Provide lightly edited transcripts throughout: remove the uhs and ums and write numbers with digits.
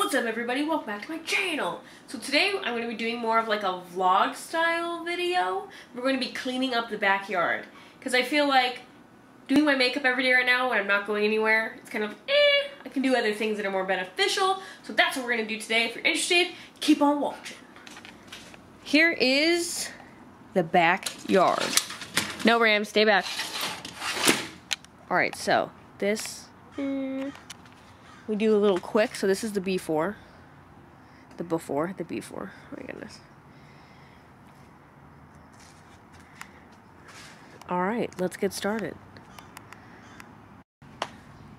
What's up everybody, welcome back to my channel. So today I'm going to be doing more of like a vlog style video. We're going to be cleaning up the backyard. Because I feel like doing my makeup every day right now when I'm not going anywhere, it's kind of I can do other things that are more beneficial. So that's what we're going to do today. If you're interested, keep on watching. Here is the backyard. No, Ram, stay back. Alright, so this... we do a little quick, so this is the before. The before. Oh my goodness. Alright, let's get started.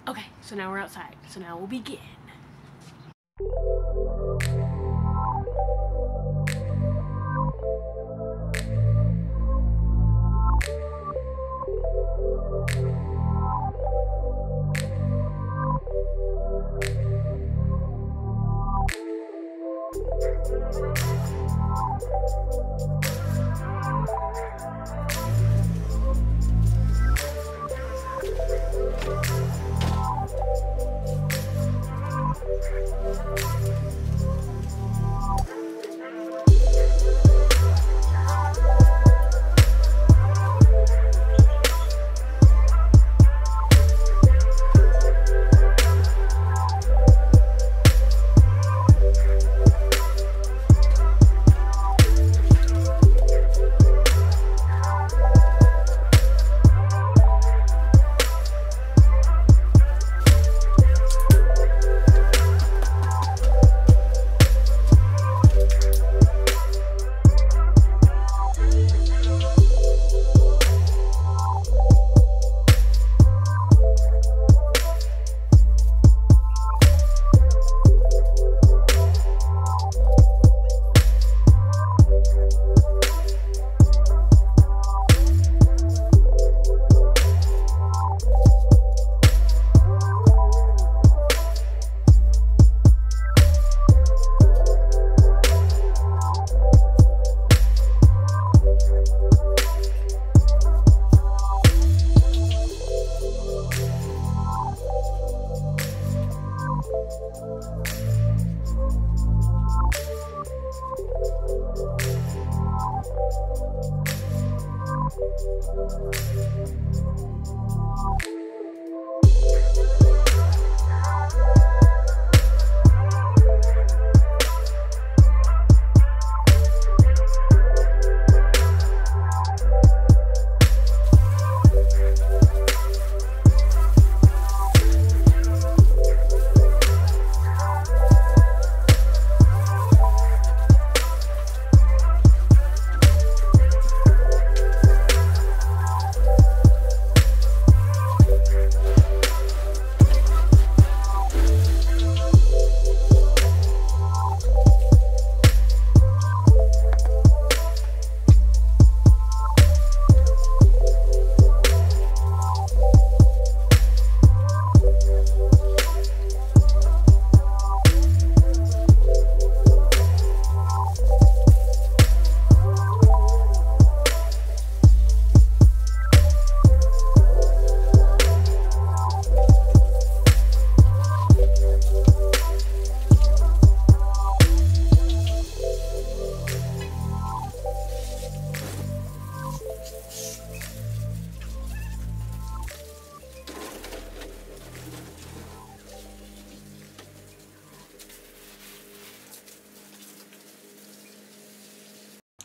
Okay, so now we're outside. So now we'll begin.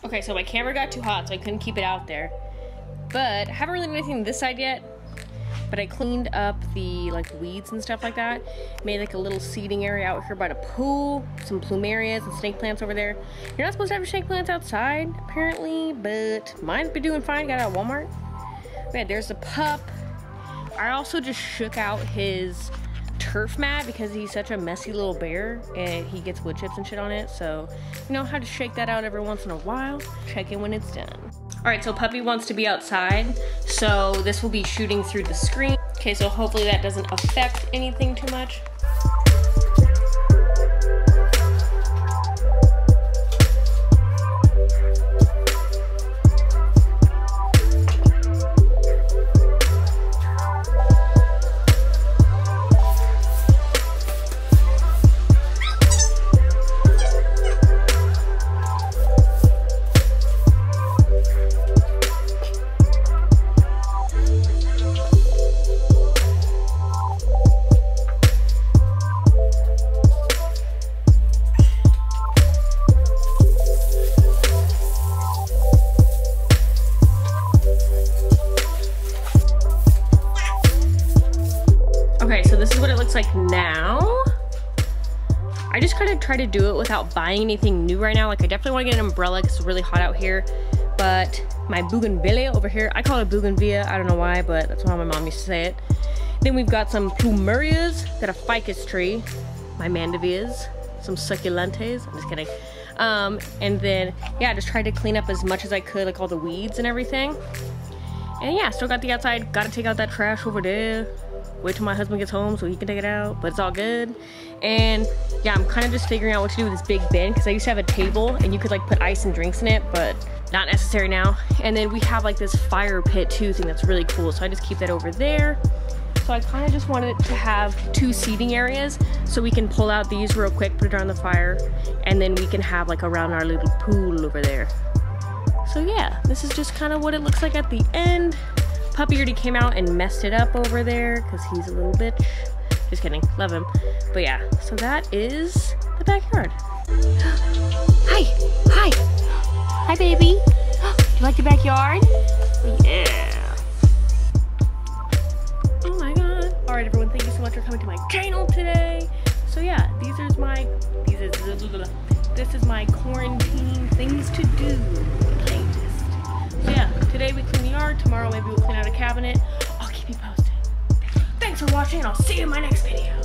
Okay, so my camera got too hot, so I couldn't keep it out there. But I haven't really done anything this side yet. But I cleaned up the weeds and stuff like that. Made like a little seating area out here by the pool. Some plumerias and snake plants over there. You're not supposed to have your snake plants outside, apparently, but mine's been doing fine. Got it at Walmart. But yeah, there's the pup. I also just shook out his turf mat because he's such a messy little bear and he gets wood chips and shit on it, so you know how to shake that out every once in a while. Check it when it's done. Alright, so puppy wants to be outside, so this will be shooting through the screen. Okay, so hopefully that doesn't affect anything too much. I just kind of try to do it without buying anything new right now. Like I definitely want to get an umbrella because it's really hot out here. But my bougainvillea over here, I call it bougainvillea. I don't know why, but that's how my mom used to say it. Then we've got some plumerias, got a ficus tree, my mandavillas, some succulentes. I'm just kidding. And then, yeah, just tried to clean up as much as I could, like all the weeds and everything. And yeah, still got the outside. Got to take out that trash over there. Wait till my husband gets home so he can take it out, but it's all good. And yeah, I'm kind of just figuring out what to do with this big bin because I used to have a table and you could like put ice and drinks in it, but not necessary now. And then we have like this fire pit too thing that's really cool. So I just keep that over there. So I kind of just wanted to have 2 seating areas so we can pull out these real quick, put it on the fire, and then we can have like around our little pool over there. So yeah, this is just kind of what it looks like at the end. Puppy already came out and messed it up over there because he's a little bitch. Just kidding, love him. But yeah, so that is the backyard. Hi, hi, hi baby. You like the backyard? Yeah. Oh my god. Alright everyone, thank you so much for coming to my channel today. So yeah, this is my quarantine things to do playlist. So yeah, today we clean the yard, tomorrow maybe we'll clean out a cabinet. I'll keep you posted. Thanks for watching and I'll see you in my next video.